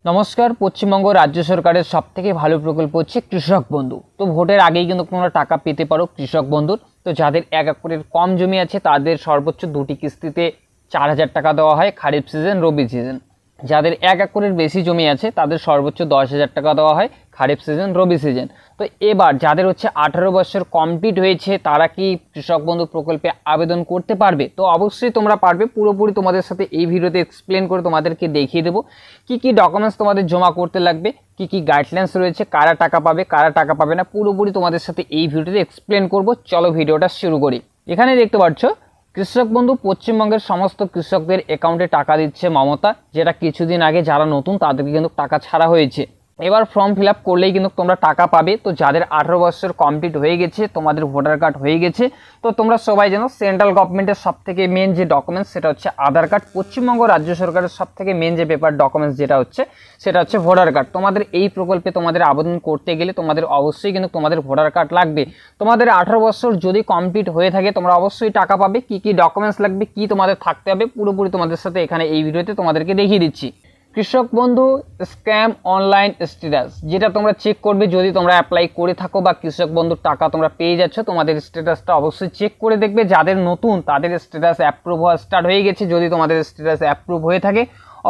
নমস্কার। পশ্চিমবঙ্গ রাজ্য সরকারের সবথেকে ভালো প্রকল্প হচ্ছে কৃষক বন্ধু। তো ভোটের আগেই কিন্তু তোমরা টাকা পেতে পারো কৃষক বন্ধুর। তো যাদের 1 একরের কম জমি আছে তাদের সর্বোচ্চ 2টি কিস্তিতে 4000 টাকা দেওয়া হয়, খারিফ সিজন রবি সিজন। যাদের 1 একরের বেশি জমি আছে তাদের সর্বোচ্চ 10,000 টাকা দেওয়া হয়, খারিফ সিজন রবি সিজন। তো এবার যাদের হচ্ছে 18 বছর কমপ্লিট হয়েছে তারা কি কৃষক বন্ধু প্রকল্পে আবেদন করতে পারবে? তো অবশ্যই তোমরা পারবে। পুরোপুরি তোমাদের সাথে এই ভিডিওতে এক্সপ্লেন করে তোমাদেরকে দেখিয়ে দেবো কি কি ডকুমেন্টস তোমাদের জমা করতে লাগবে, কি কি গাইডলাইন্স রয়েছে, কারা টাকা পাবে কারা টাকা পাবে না, পুরোপুরি তোমাদের সাথে এই ভিডিওতে এক্সপ্লেন করব। চলো ভিডিওটা শুরু করি। এখানে দেখতে পাচ্ছ কৃষক বন্ধু পশ্চিমবঙ্গের সমস্ত কৃষকদের অ্যাকাউন্টে টাকা দিচ্ছে মমতা, যেটা কিছুদিন আগে যারা নতুন তাদেরকে কিন্তু টাকা ছাড়া হয়েছে। এবার ফর্ম ফিল আপ করলেই কিন্তু তোমরা টাকা পাবে। তো যাদের 18 বছর কমপ্লিট হয়ে গেছে, তোমাদের ভোটার কার্ড হয়ে গেছে, তো তোমরা সবাই জানো সেন্ট্রাল গভর্নমেন্টের সবথেকে মেন যে ডকুমেন্টস সেটা হচ্ছে আধার কার্ড। পশ্চিমবঙ্গ রাজ্য সরকারের সবথেকে মেন যে পেপার ডকুমেন্টস যেটা হচ্ছে সেটা হচ্ছে ভোটার কার্ড। তোমাদের এই প্রকল্পে তোমাদের আবেদন করতে গেলে তোমাদের অবশ্যই কিন্তু তোমাদের ভোটার কার্ড লাগবে। তোমাদের 18 বছর যদি কমপ্লিট হয়ে থাকে তোমরা অবশ্যই টাকা পাবে। কি কি ডকুমেন্টস লাগবে, কি তোমাদের থাকতে হবে, পুরোপুরি তোমাদের সাথে এখানে এই ভিডিওতে তোমাদেরকে দেখিয়ে দিচ্ছি। কৃষক বন্ধু স্ক্যাম অনলাইন স্ট্যাটাস, যেটা তোমরা চেক করবে যদি তোমরা অ্যাপ্লাই করে থাকো বা কৃষক বন্ধুর টাকা তোমরা পেয়ে যাচ্ছ, তোমাদের স্ট্যাটাসটা অবশ্যই চেক করে দেখবে। যাদের নতুন তাদের স্ট্যাটাস অ্যাপ্রুভ হওয়া স্টার্ট হয়ে গেছে, যদি তোমাদের স্ট্যাটাস অ্যাপ্রুভ হয়ে থাকে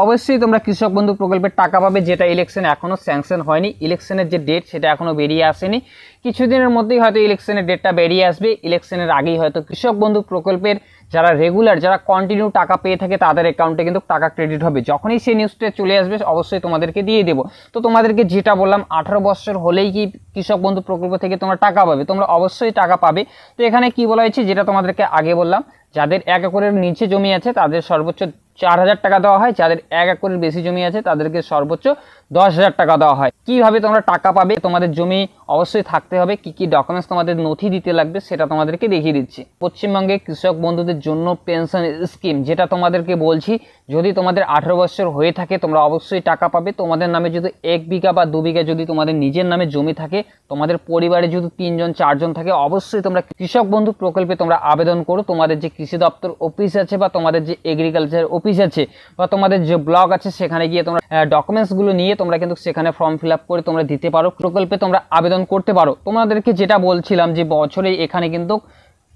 অবশ্যই তোমরা কৃষক বন্ধু প্রকল্পের টাকা পাবে। যেটা ইলেকশন এখনও স্যাংশন হয়নি, ইলেকশনের যে ডেট সেটা এখনও বেরিয়ে আসেনি, কিছুদিনের মধ্যেই হয়তো ইলেকশনের ডেটটা বেরিয়ে আসবে। ইলেকশনের আগেই হয়তো কৃষক বন্ধু প্রকল্পের যারা রেগুলার যারা কন্টিনিউ টাকা পেয়ে থাকে তাদের অ্যাকাউন্টে কিন্তু টাকা ক্রেডিট হবে। যখনই সেই নিউজটা চলে আসবে অবশ্যই তোমাদেরকে দিয়ে দেবো। তো তোমাদেরকে যেটা বললাম 18 বছর হলেই কি কৃষক বন্ধু প্রকল্প থেকে তোমরা টাকা পাবে? তোমরা অবশ্যই টাকা পাবে। তো এখানে কি বলা হয়েছে যেটা তোমাদেরকে আগে বললাম, যাদের 1 একরের নিচে জমি আছে তাদের সর্বোচ্চ 4000 টাকা দেওয়া হয়, যাদের 1 একরের বেশি জমি আছে তাদেরকে সর্বোচ্চ 10,000 টাকা দেওয়া হয়। কিভাবে তোমরা টাকা পাবে? তোমাদের জমি অবশ্যই থাকতে হবে, কি কি ডকুমেন্টস তোমাদের নথি দিতে লাগবে সেটা তোমাদেরকে দেখিয়ে দিচ্ছি। পশ্চিমবঙ্গে কৃষক বন্ধুদের জন্য পেনশন স্কিম, যেটা তোমাদেরকে বলছি, যদি তোমাদের 18 বছর হয়ে থাকে তোমরা অবশ্যই টাকা পাবে। তোমাদের নামে যদি 1 বিঘা বা 2 বিঘা যদি তোমাদের নিজের নামে জমি থাকে, তোমাদের পরিবারে যদি 3 জন 4 জন থাকে, অবশ্যই তোমরা কৃষক বন্ধু প্রকল্পে তোমরা আবেদন করো। তোমাদের যে কৃষি দপ্তর অফিস আছে বা তোমাদের যে এগ্রিকালচার অফিস আছে বা তোমাদের যে ব্লক আছে সেখানে গিয়ে তোমরা ডকুমেন্টসগুলো নিয়ে তোমরা কিন্তু সেখানে ফর্ম ফিল আপ করে তোমরা দিতে পারো, প্রকল্পে তোমরা আবেদন করতে পারো। তোমাদেরকে যেটা বলছিলাম যে বছরে এখানে কিন্তু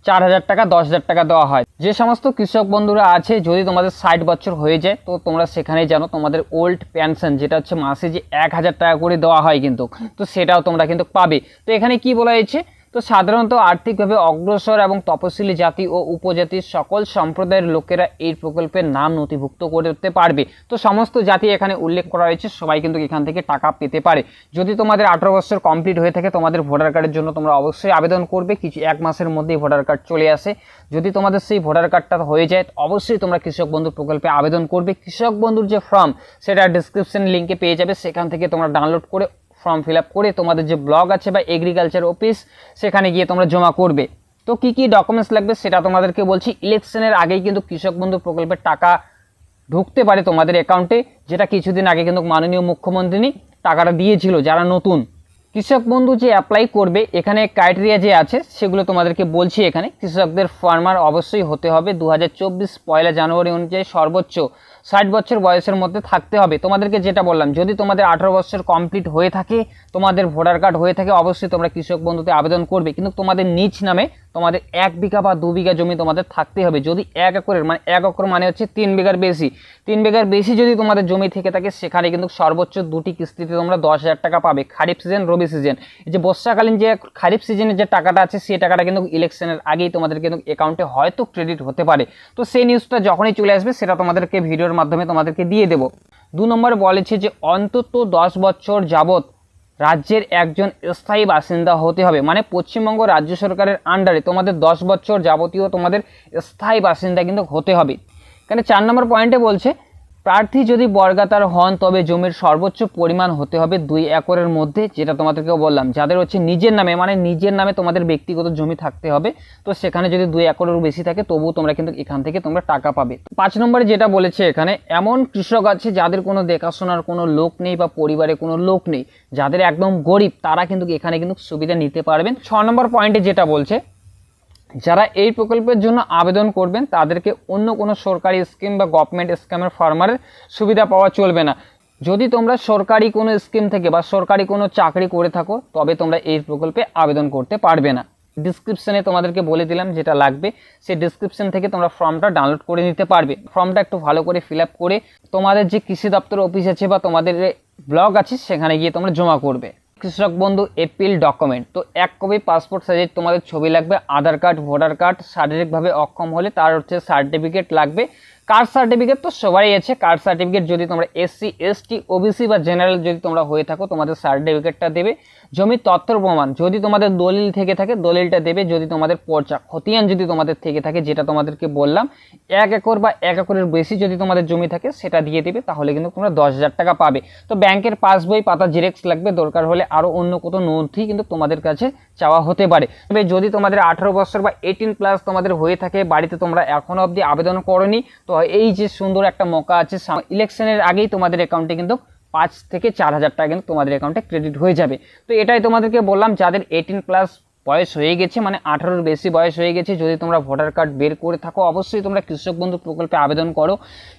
4000 টাকা 10,000 টাকা দেওয়া হয়। যে সমস্ত কৃষক বন্ধুরা আছে যদি তোমাদের 60 বছর হয়ে যায় তো তোমরা সেখানেই জানো তোমাদের ওল্ড পেনশন যেটা হচ্ছে মাসে যে 1000 টাকা করে দেওয়া হয় কিন্তু, তো সেটাও তোমরা কিন্তু পাবে। তো এখানে কি বলা হয়েছে, তো সাধারণত আর্থিকভাবে অগ্রসর এবং তপশিলি জাতি ও উপজাতির সকল সম্প্রদায়ের লোকেরা এই প্রকল্পের নাম নথিভুক্ত করতে পারবে। তো সমস্ত জাতি এখানে উল্লেখ করা হয়েছে, সবাই কিন্তু এখান থেকে টাকা পেতে পারে। যদি তোমাদের 18 বছর কমপ্লিট হয়ে থাকে তোমাদের ভোটার কার্ডের জন্য তোমরা অবশ্যই আবেদন করবে। কিছু 1 মাসের মধ্যেই ভোটার কার্ড চলে আসে। যদি তোমাদের সেই ভোটার কার্ডটা হয়ে যায় অবশ্যই তোমরা কৃষক বন্ধু প্রকল্পে আবেদন করবে। কৃষক বন্ধুর যে ফর্ম সেটা ডিসক্রিপশন লিঙ্কে পেয়ে যাবে, সেখান থেকে তোমরা ডাউনলোড করে ফর্ম ফিল আপ করে তোমাদের যে ব্লগ আছে বা এগ্রিকালচার অফিস সেখানে গিয়ে তোমরা জমা করবে। তো কি কি ডকুমেন্টস লাগবে সেটা তোমাদেরকে বলছি। ইলেকশনের আগেই কিন্তু কৃষক বন্ধু প্রকল্পের টাকা ঢুকতে পারে তোমাদের অ্যাকাউন্টে, যেটা কিছুদিন আগে কিন্তু মাননীয় মুখ্যমন্ত্রী টাকাটা দিয়েছিল যারা নতুন কৃষক বন্ধু যে অ্যাপ্লাই করবে। এখানে ক্রাইটেরিয়া যে আছে সেগুলো তোমাদেরকে বলছি। এখানে কৃষকদের ফার্মার অবশ্যই হতে হবে, 2024 পয়লা জানুয়ারি অনুযায়ী সর্বোচ্চ 60 বছর বয়সের মধ্যে থাকতে হবে। তোমাদেরকে যেটা বললাম যদি তোমাদের 18 বছর কমপ্লিট হয়ে থাকে, তোমাদের ভোটার কার্ড হয়ে থাকে, অবশ্যই তোমরা কৃষক বন্ধুতে আবেদন করবে। কিন্তু তোমাদের নিজ নামে তোমাদের 1 বিঘা বা 2 বিঘা জমি তোমাদের থাকতে হবে। যদি 1 একরের মানে 1 একর মানে হচ্ছে 3 বিঘার বেশি, 3 বিঘার বেশি যদি তোমাদের জমি থেকে থাকে সেখানে কিন্তু সর্বোচ্চ 2টি কিস্তিতে তোমরা 10,000 টাকা পাবে, খারিফ সিজন রবি সিজন। এই যে বর্ষাকালীন যে খারিফ সিজনের যে টাকাটা আছে সেই টাকাটা কিন্তু ইলেকশনের আগেই তোমাদের কিন্তু অ্যাকাউন্টে হয়তো ক্রেডিট হতে পারে। তো সেই নিউজটা যখনই চলে আসবে সেটা তোমাদেরকে ভিডিওর মাধ্যমে তোমাদেরকে দিয়ে দেবো। 2 নম্বর বলেছে যে অন্তত 10 বছর যাবত রাজ্যের একজন স্থায়ী বাসিন্দা হতে হবে। মানে পশ্চিমবঙ্গ রাজ্য সরকারের আন্ডারে তোমাদের 10 বছর যাবতীয় তোমাদের স্থায়ী বাসিন্দা কিন্তু হতে হবে। এখানে 4 নম্বর পয়েন্টে বলছে প্রার্থী যদি বর্গাতার হন তবে জমির সর্বোচ্চ পরিমাণ হতে হবে 2 একরের মধ্যে, যেটা তোমাদেরকে বললাম। যাদের হচ্ছে নিজের নামে মানে নিজের নামে তোমাদের ব্যক্তিগত জমি থাকতে হবে, তো সেখানে যদি 2 একরের বেশি থাকে তবুও তোমরা কিন্তু এখান থেকে তোমরা টাকা পাবে। 5 নম্বরে যেটা বলেছে এখানে এমন কৃষক আছে যাদের কোনো দেখাশোনার কোনো লোক নেই বা পরিবারে কোনো লোক নেই, যাদের একদম গরিব, তারা কিন্তু এখানে কিন্তু সুবিধা নিতে পারবেন। 6 নম্বর পয়েন্টে যেটা বলছে যারা এই প্রকল্পের জন্য আবেদন করবেন তাদেরকে অন্য কোনো সরকারি স্কিম বা গভর্নমেন্ট স্কিমের ফার্মারের সুবিধা পাওয়া চলবে না। যদি তোমরা সরকারি কোনো স্কিম থেকে বা সরকারি কোনো চাকরি করে থাকো তবে তোমরা এই প্রকল্পে আবেদন করতে পারবে না। ডিসক্রিপশনে তোমাদেরকে বলে দিলাম যেটা লাগবে, সেই ডিসক্রিপশন থেকে তোমরা ফর্মটা ডাউনলোড করে নিতে পারবে। ফর্মটা একটু ভালো করে ফিল আপ করে তোমাদের যে কৃষি দপ্তর অফিস আছে বা তোমাদের ব্লগ আছে সেখানে গিয়ে তোমরা জমা করবে। কৃষক বন্ধু এপিল ডকুমেন্ট, তো 1 কপি পাসপোর্ট সাইজের তোমাদের ছবি লাগবে, আধার কার্ড, ভোটার কার্ড, শারীরিকভাবে অক্ষম হলে তার হচ্ছে সার্টিফিকেট লাগবে। কাস্ট সার্টিফিকেট তো সবারই আছে, কাস্ট সার্টিফিকেট যদি তোমরা এসসি, এসটি, ওবিসি বা জেনারেল যদি তোমরা হয়ে থাকো তোমাদের সার্টিফিকেটটা দেবে। জমির তথ্য প্রমাণ যদি তোমাদের দলিল থেকে থাকে দলিলটা দেবে। যদি তোমাদের পর্চা খতিয়ান যদি তোমাদের থেকে থাকে, যেটা তোমাদেরকে বললাম 1 একর বা 1 একরের বেশি যদি তোমাদের জমি থাকে সেটা দিয়ে দেবে, তাহলে কিন্তু তোমরা 10,000 টাকা পাবে। তো ব্যাংকের পাসবই পাতা জেরক্স লাগবে, দরকার হলে আরও অন্য কোনো নথি কিন্তু তোমাদের কাছে চাওয়া হতে পারে। তবে যদি তোমাদের 18 বছর বা 18+ তোমাদের হয়ে থাকে, বাড়িতে তোমরা এখনও অবধি আবেদন করোনি, তো এই যে সুন্দর একটা মৌকা আছে, ইলেকশনের আগেই তোমাদের অ্যাকাউন্টে কিন্তু 5 থেকে 4,000 টাকা কিন্তু তোমাদের অ্যাকাউন্টে ক্রেডিট হয়ে যাবে। তো এটাই তোমাদেরকে বললাম, যাদের 18+ বয়স হয়ে গেছে, মানে 18-এর বেশি বয়স হয়ে গেছে, যদি তোমরা ভোটার কার্ড বের করে থাকো অবশ্যই তোমরা কৃষক বন্ধু প্রকল্পে আবেদন করো।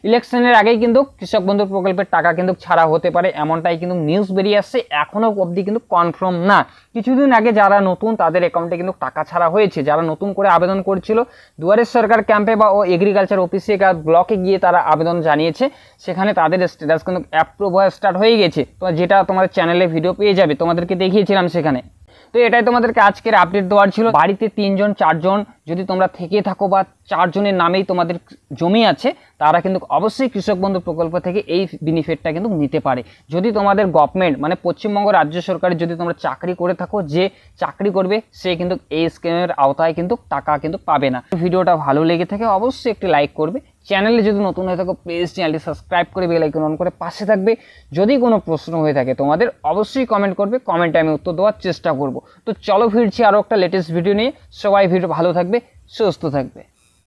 ইলেকশনের আগেই কিন্তু কৃষক বন্ধু প্রকল্পের টাকা কিন্তু ছাড়া হতে পারে, এমনটাই কিন্তু নিউজ বেরিয়ে আসছে, এখনও অবধি কিন্তু কনফার্ম না। কিছুদিন আগে যারা নতুন তাদের অ্যাকাউন্টে কিন্তু টাকা ছাড়া হয়েছে, যারা নতুন করে আবেদন করেছিল দুয়ারে সরকার ক্যাম্পে বা এগ্রিকালচার অফিসে ব্লকে গিয়ে তারা আবেদন জানিয়েছে, সেখানে তাদের স্ট্যাটাস কিন্তু অ্যাপ্রুভ হওয়া স্টার্ট হয়ে গেছে। তো যেটা তোমাদের চ্যানেলে ভিডিও পেয়ে যাবে, তোমাদেরকে দেখিয়েছিলাম সেখানে। তো এটাই তোমাদেরকে আজকের আপডেট দেওয়ার ছিল। বাড়িতে 3 জন 4 জন যদি তোমরা থেকে থাকো বা 4 জনের নামেই তোমাদের জমি আছে, তারা কিন্তু অবশ্যই কৃষক বন্ধু প্রকল্প থেকে এই বেনিফিটটা কিন্তু নিতে পারে। যদি তোমাদের গভর্নমেন্ট মানে পশ্চিমবঙ্গ রাজ্য সরকারের যদি তোমরা চাকরি করে থাকো, যে চাকরি করবে সে কিন্তু এই স্কিমের আওতায় কিন্তু টাকা কিন্তু পাবে না। ভিডিওটা ভালো লেগে থাকে অবশ্যই একটি লাইক করবে। চ্যানেলে যদি নতুন হয়ে থাকো প্লিজ চ্যানেলটি সাবস্ক্রাইব করে বেল আইকন অন করে পাশে থাকবে। যদি কোনো প্রশ্ন হয়ে থাকে তোমাদের অবশ্যই কমেন্ট করবে, কমেন্টে আমি উত্তর দেওয়ার চেষ্টা করব। তো চলো ফিরছি আরও একটা লেটেস্ট ভিডিও নিয়ে। সবাই ভিডিও ভালো থাকবে, সুস্থ থাকবে।